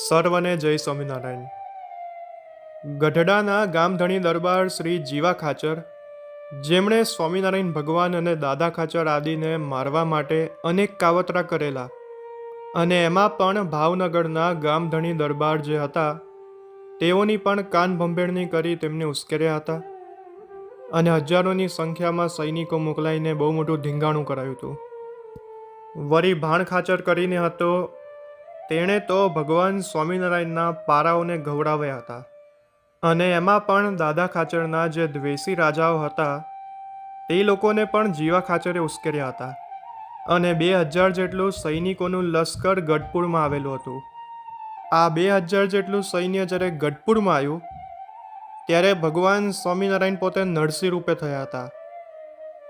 સર્વને જય સ્વામિનારાયણ। ગઢડાના ગામધણી દરબાર શ્રી જીવા ખાચર, જેમણે સ્વામિનારાયણ ભગવાન અને દાદા ખાચર આદિને મારવા માટે અનેક કાવતરા કરેલા, અને એમાં પણ ભાવનગરના ગામધણી દરબાર જે હતા તેઓની પણ કાન ભંભેરણી કરી તેમને ઉશ્કેર્યા હતા, અને હજારોની સંખ્યામાં સૈનિકો મોકલાઈને બહુ મોટું ધીંગાણું કરાયું હતું। વળી ભાણ ખાચર કરીને હતો, તેણે તો ભગવાન સ્વામિનારાયણના પારાઓને ગવડાવ્યા હતા, અને એમાં પણ દાદા ખાચરના જે દ્વેષી રાજાઓ હતા તે લોકોને પણ જીવા ખાચરે ઉશ્કેર્યા હતા, અને 2000 જેટલું સૈનિકોનું લશ્કર ગઢપુરમાં આવેલું હતું। આ 2000 જેટલું સૈન્ય જ્યારે ગઢપુરમાં આવ્યું ત્યારે ભગવાન સ્વામિનારાયણ પોતે નરસિંહ રૂપે થયા હતા,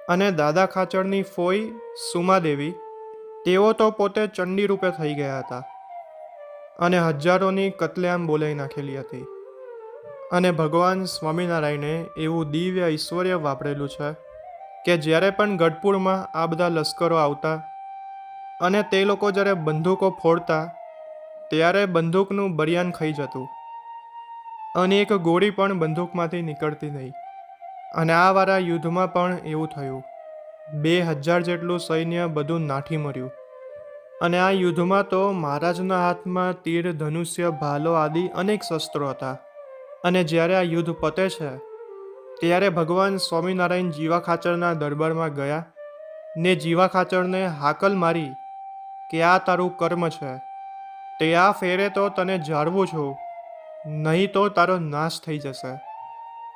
અને દાદા ખાચરની ફોઈ સુમાદેવી તેઓ તો પોતે ચંડી રૂપે થઈ ગયા હતા, અને હજારોની કતલેઆમ બોલાવી નાખેલી હતી। અને ભગવાન સ્વામિનારાયણે એવું દિવ્ય ઐશ્વર્ય વાપરેલું છે કે જ્યારે પણ ગઢપુરમાં આ બધા લશ્કરો આવતા અને તે લોકો જ્યારે બંદૂકો ફોડતા ત્યારે બંદૂકનું બરિયાન ખાઈ જતું, અને એક ગોળી પણ બંદૂકમાંથી નીકળતી નહીં। અને આ વાળા યુદ્ધમાં પણ એવું થયું, 2000 જેટલું સૈન્ય બધું નાઠી મર્યું। અને આ યુદ્ધમાં તો મહારાજના હાથમાં તીર, ધનુષ્ય, ભાલો આદિ અનેક શસ્ત્રો હતા। અને જ્યારે આ યુદ્ધ પતે છે ત્યારે ભગવાન સ્વામિનારાયણ જીવા ખાચરના દરબારમાં ગયા ને જીવા ખાચરને હાકલ મારી કે આ તારું કર્મ છે, તે આ ફેરે તો તને જાળવું છું, નહીં તો તારો નાશ થઈ જશે।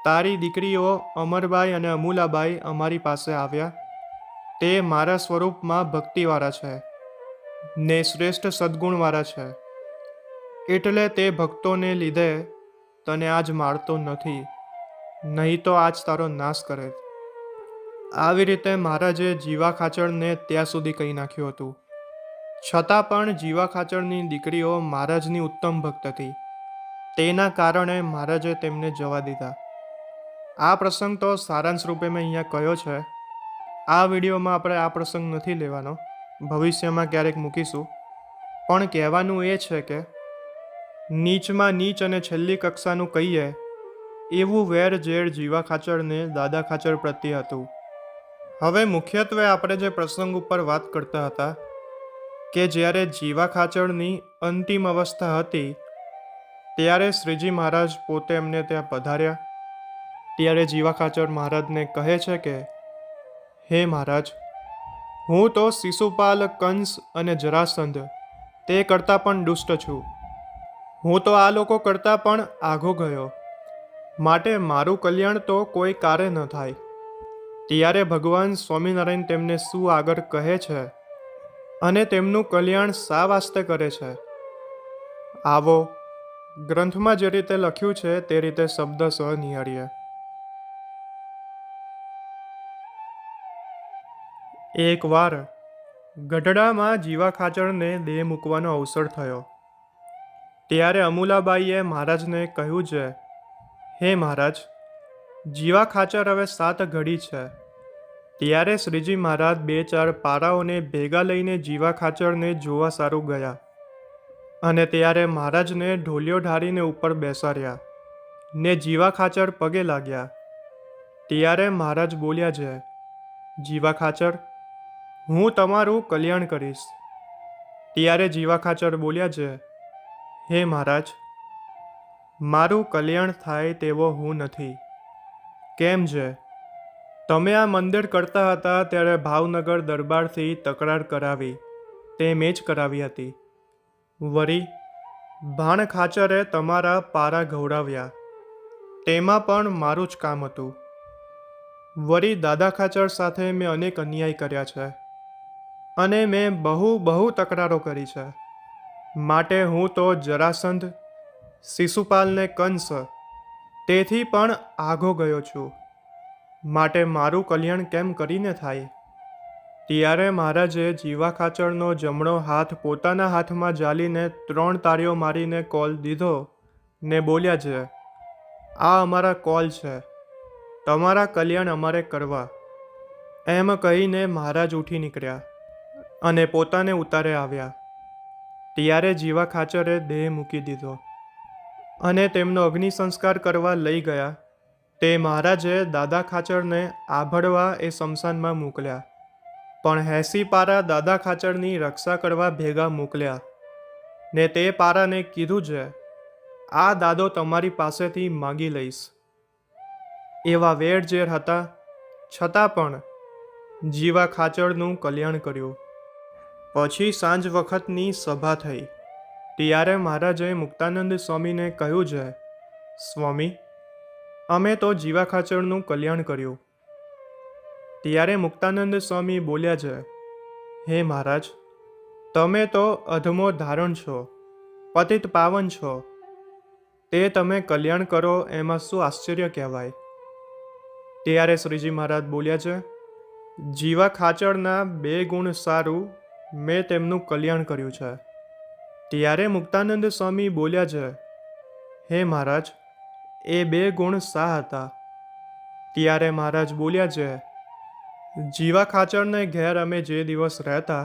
તારી દીકરીઓ અમરબાઈ અને અમૂલાબાઈ અમારી પાસે આવ્યા, તે મારા સ્વરૂપમાં ભક્તિવાળા છે ને શ્રેષ્ઠ સદ્ગુણવાળા છે, એટલે તે ભક્તોને લીધે તને આજ મારતો નથી, નહીં તો આજ તારો નાશ કરે। આવી રીતે મહારાજે જીવા ખાચરને ત્યાં સુધી કહી નાખ્યું હતું, છતાં પણ જીવા ખાચરની દીકરીઓ મહારાજની ઉત્તમ ભક્ત હતી, તેના કારણે મહારાજે તેમને જવા દીધા। આ પ્રસંગ તો સારાંશ રૂપે મેં અહીંયા કહ્યો છે। આ વિડીયોમાં આપણે આ પ્રસંગ નથી લેવાનો, ભવિષ્યમાં ક્યારેક મૂકીશું, પણ કહેવાનું એ છે કે નીચમાં નીચ અને છેલ્લી કક્ષાનું કહીએ એવું વેર ઝેર જીવા ખાચરને દાદા ખાચર પ્રત્યે હતું। હવે મુખ્યત્વે આપણે જે પ્રસંગ ઉપર વાત કરતા હતા કે જ્યારે જીવા ખાચરની અંતિમ અવસ્થા હતી ત્યારે શ્રીજી મહારાજ પોતે એમને ત્યાં પધાર્યા। ત્યારે જીવા ખાચર મહારાજને કહે છે કે હે મહારાજ, હું તો શિશુપાલ, કંસ અને જરાસંધ તે કરતાં પણ દુષ્ટ છું, હું તો આ લોકો કરતાં પણ આઘો ગયો, માટે મારું કલ્યાણ તો કોઈ કારે ન થાય। ત્યારે ભગવાન સ્વામિનારાયણ તેમને શું આગળ કહે છે અને તેમનું કલ્યાણ શા વાસ્તે કરે છે, આવો ગ્રંથમાં જે રીતે લખ્યું છે તે રીતે શબ્દસહ નિહાળીએ। એકવાર ગઢડામાં જીવા ખાચરને દેહ મૂકવાનો અવસર થયો, ત્યારે અમૂલાબાઈએ મહારાજને કહ્યું છે, હે મહારાજ, જીવા ખાચર હવે 7 ઘડી છે। ત્યારે શ્રીજી મહારાજ 2-4 પારાઓને ભેગા લઈને જીવા ખાચરને જોવા સારું ગયા, અને ત્યારે મહારાજને ઢોલિયો ઢારીને ઉપર બેસાડ્યા ને જીવા ખાચર પગે લાગ્યા। ત્યારે મહારાજ બોલ્યા છે, જીવા ખાચર, હું તમારું કલ્યાણ કરીશ। ત્યારે જીવા ખાચર બોલ્યા છે, હે મહારાજ, મારું કલ્યાણ થાય તેવો હું નથી। કેમ છે? તમે આ મંદિર કરતા હતા ત્યારે ભાવનગર દરબારથી તકરાર કરાવી, તે મેં જ કરાવી હતી। વળી ભાણ ખાચરે તમારા પારા ગવડાવ્યા, તેમાં પણ મારું જ કામ હતું। વળી દાદા ખાચર સાથે મેં અનેક અન્યાય કર્યા છે, અને મેં બહુ તકરારો કરી છે, માટે હું તો જરાસંધ, શિશુપાલને કંસ તેથી પણ આઘો ગયો છું, માટે મારું કલ્યાણ કેમ કરીને થાય? ત્યારે મહારાજે જીવા ખાચરનો જમણો હાથ પોતાના હાથમાં ઝાલીને 3 તાળીઓ મારીને કોલ દીધો ને બોલ્યા છે, આ અમારા કોલ છે, તમારા કલ્યાણ અમારે કરવા। એમ કહીને મહારાજ ઉઠી નીકળ્યા અને પોતાને ઉતારે આવ્યા। ત્યારે જીવા ખાચરે દેહ મૂકી દીધો અને તેમનો અગ્નિ સંસ્કાર કરવા લઈ ગયા. તે મહારાજે દાદા ખાચરને આભળવા એ સ્મશાનમાં મોકલ્યા, પણ 80 પારા દાદા ખાચરની રક્ષા કરવા ભેગા મોકલ્યા ને તે પારાને કીધું છે, આ દાદો તમારી પાસેથી માગી લઈશ. એવા વેરઝેર હતા, છતાં પણ જીવા ખાચરનું કલ્યાણ કર્યું. પછી સાંજ વખતની સભા થઈ. ત્યારે મહારાજે મુક્તાનંદ સ્વામીને કહ્યું છે, સ્વામી, અમે તો જીવા ખાચરનું કલ્યાણ કર્યું. ત્યારે મુક્તાનંદ સ્વામી બોલ્યા છે, હે મહારાજ, તમે તો અધમો ધારણ છો, પતિત પાવન છો, તે તમે કલ્યાણ કરો એમાં શું આશ્ચર્ય કહેવાય. ત્યારે શ્રીજી મહારાજ બોલ્યા છે, જીવા ખાચરના 2 ગુણ સારું મેં તેમનું કલ્યાણ કર્યું છે. ત્યારે મુક્તાનંદ સ્વામી બોલ્યા છે, હે મહારાજ, એ 2 ગુણ શા હતા? ત્યારે મહારાજ બોલ્યા છે, જીવા ખાચરને ઘેર અમે જે દિવસ રહેતા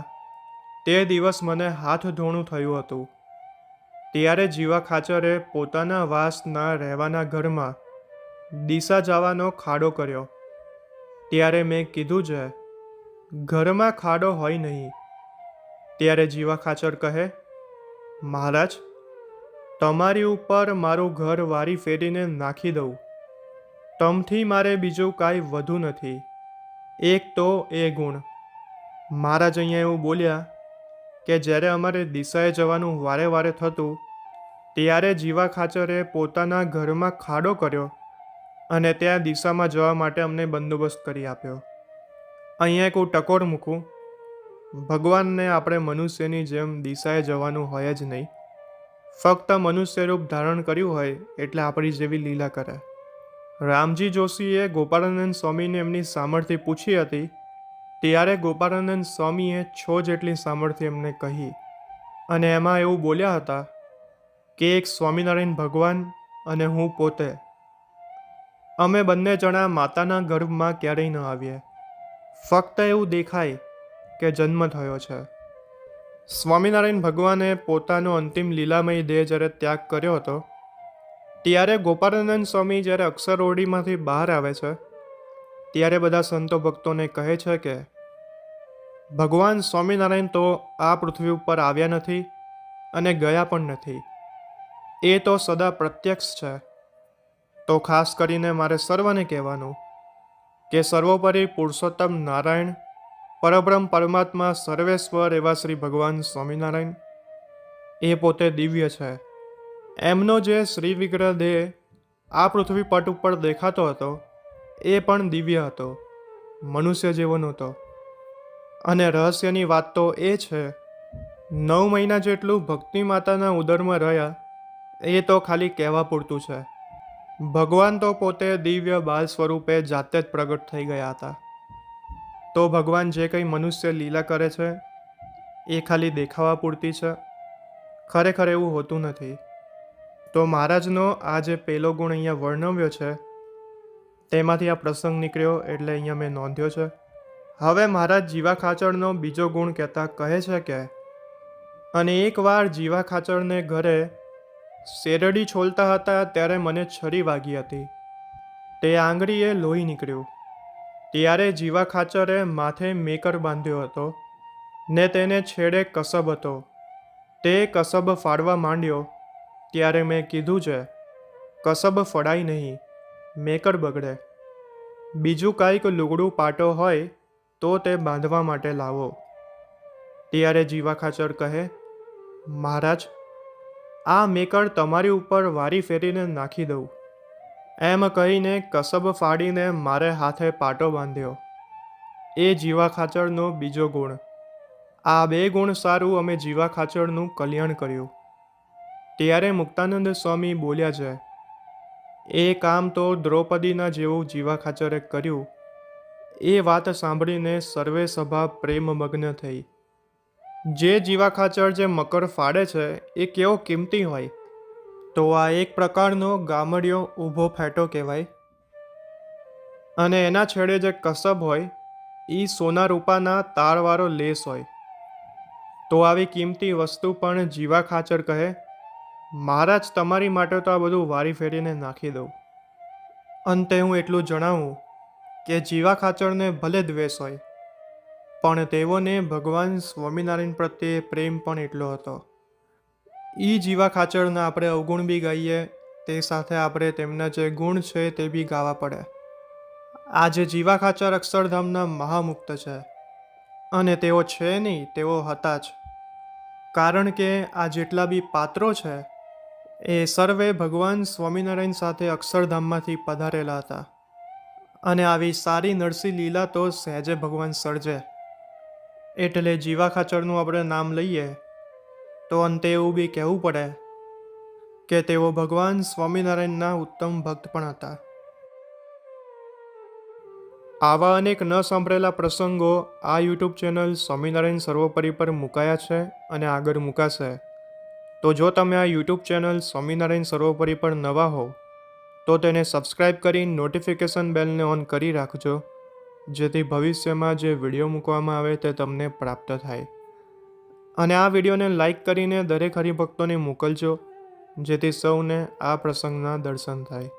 તે દિવસ મને હાથ ધોણું થયું હતું. ત્યારે જીવા ખાચરે પોતાના વાસના રહેવાના ઘરમાં દિશા જવાનો ખાડો કર્યો. ત્યારે મેં કીધું છે, ઘરમાં ખાડો હોય નહીં. ત્યારે જીવા ખાચર કહે, મહારાજ, તમારી ઉપર મારું ઘર વારી ફેરીને નાખી દઉં, તમથી મારે બીજું કાંઈ વધુ નથી, એક તો એ ગુણ. મહારાજ અહીંયા એવું બોલ્યા કે જ્યારે અમારે દિશાએ જવાનું વારે વારે થતું ત્યારે જીવા ખાચરે પોતાના ઘરમાં ખાડો કર્યો અને ત્યાં દિશામાં જવા માટે અમને બંદોબસ્ત કરી આપ્યો. અહીંયા એક હું ટકોર મૂકું, ભગવાનને આપણે મનુષ્યની જેમ દિશાએ જવાનું હોય જ નહીં. ફક્ત મનુષ્ય રૂપ ધારણ કર્યું હોય એટલે આપણી જેવી લીલા કરે. રામજી જોશીએ ગોપાળાનંદ સ્વામીને એમની સામર્થ્ય પૂછી હતી, ત્યારે ગોપાળાનંદ સ્વામીએ 6 જેટલી સામર્થ્ય એમને કહી અને એમાં એવું બોલ્યા હતા કે એક સ્વામિનારાયણ ભગવાન અને હું પોતે, અમે બંને જણા માતાના ગર્ભમાં ક્યારેય ન આવીએ. ફક્ત એવું દેખાય કે જન્મ થયો છે. સ્વામિનારાયણ ભગવાને પોતાનો અંતિમ લીલામય દેહ જ્યારે ત્યાગ કર્યો હતો ત્યારે ગોપાળાનંદ સ્વામી જ્યારે અક્ષરઓરડીમાંથી બહાર આવે છે ત્યારે બધા સંતો ભક્તોને કહે છે કે ભગવાન સ્વામિનારાયણ તો આ પૃથ્વી ઉપર આવ્યા નથી અને ગયા પણ નથી, એ તો સદા પ્રત્યક્ષ છે. તો ખાસ કરીને મારે સર્વને કહેવાનું કે સર્વોપરી પુરુષોત્તમ નારાયણ, પરબ્રહ્મ પરમાત્મા, સર્વેશ્વર એવા શ્રી ભગવાન સ્વામિનારાયણ એ પોતે દિવ્ય છે. એમનો જે શ્રી વિગ્રહ દેહ આ પૃથ્વી પટ ઉપર દેખાતો હતો એ પણ દિવ્ય હતો, મનુષ્ય જેવો નહોતો. અને રહસ્યની વાત તો એ છે, 9 મહિના જેટલું ભક્તિ માતાના ઉદરમાં રહ્યા એ તો ખાલી કહેવા પૂરતું છે. ભગવાન તો પોતે દિવ્ય બાલ સ્વરૂપે જાતે જ પ્રગટ થઈ ગયા હતા. તો ભગવાન જે કંઈ મનુષ્ય લીલા કરે છે એ ખાલી દેખાવા પૂરતી છે, ખરેખર એવું હોતું નથી. તો મહારાજનો આ જે પહેલો ગુણ અહીંયા વર્ણવ્યો છે તેમાંથી આ પ્રસંગ નીકળ્યો એટલે અહીંયા મેં નોંધ્યો છે. હવે મહારાજ જીવા ખાચરનો બીજો ગુણ કહેતા કહે છે કે અને એકવાર જીવા ખાચરને ઘરે શેરડી છોલતા હતા ત્યારે મને છરી વાગી હતી, તે આંગળીએ લોહી નીકળ્યું. ત્યારે જીવા ખાચરે માથે મેકર બાંધ્યો હતો ને તેને છેડે કસબ હતો. તે કસબ ફાડવા માંડ્યો ત્યારે મેં કીધું છે, કસબ ફડાય નહીં, મેકર બગડે. બીજું કાંઈક લુગડું પાટો હોય તો તે બાંધવા માટે લાવો. ત્યારે જીવા ખાચર કહે, મહારાજ, આ મેકર તમારી ઉપર વારી ફેરીને નાખી દઉં. એમ કહીને કસબ ફાડીને મારે હાથે પાટો બાંધ્યો. એ જીવા ખાચરનો બીજો ગુણ. આ 2 ગુણ સારું અમે જીવા ખાચરનું કલ્યાણ કર્યું. ત્યારે મુક્તાનંદ સ્વામી બોલ્યા છે, એ કામ તો દ્રૌપદીના જેવું જીવા ખાચરે કર્યું. એ વાત સાંભળીને સર્વે સભા પ્રેમમગ્ન થઈ. જે જીવા ખાચર જે મકર ફાડે છે એ કેવો કિંમતી હોય! તો આ એક પ્રકારનો ગામડિયો ઊભો ફેંટો કહેવાય. અને એના છેડે જે કસબ હોય એ સોના રૂપાના તારવાળો લેસ હોય. તો આવી કિંમતી વસ્તુ પણ જીવા ખાચર કહે, મહારાજ તમારી માટે તો આ બધું વારી ફેરીને નાખી દઉં. અંતે હું એટલું જણાવું કે જીવા ખાચરને ભલે દ્વેષ હોય, પણ તેઓને ભગવાન સ્વામિનારાયણ પ્રત્યે પ્રેમ પણ એટલો હતો. જીવા ખાચરના આપણે અવગુણ બી ગાઈએ, તે સાથે આપણે તેમના જે ગુણ છે તે બી ગાવા પડે. આજે જીવા ખાચર અક્ષરધામના મહામુક્ત છે, અને તેઓ છે નહીં, તેઓ હતા જ. કારણ કે આ જેટલા બી પાત્રો છે એ સર્વે ભગવાન સ્વામિનારાયણ સાથે અક્ષરધામમાંથી પધારેલા હતા. અને આવી સારી નરસિંહ લીલા તો સહેજે ભગવાન સર્જે. એટલે જીવા ખાચરનું આપણે નામ લઈએ તો અંતે એવું બી કહેવું પડે કે તેઓ ભગવાન સ્વામિનારાયણના ઉત્તમ ભક્ત પણ હતા. આવા અનેક ન સાંભળેલા પ્રસંગો આ યુટ્યુબ ચેનલ સ્વામિનારાયણ સર્વોપરી પર મુકાયા છે અને આગળ મુકાશે. તો જો તમે આ યુટ્યુબ ચેનલ સ્વામિનારાયણ સર્વોપરી પર નવા હો તો તેને સબસ્ક્રાઈબ કરી નોટિફિકેશન બેલને ઓન કરી રાખજો, જેથી ભવિષ્યમાં જે વિડીયો મૂકવામાં આવે તે તમને પ્રાપ્ત થાય. અને આ વિડીયોને લાઈક કરીને દરેક હરિભક્તોને મોકલજો, જેથી સૌને આ પ્રસંગના દર્શન થાય.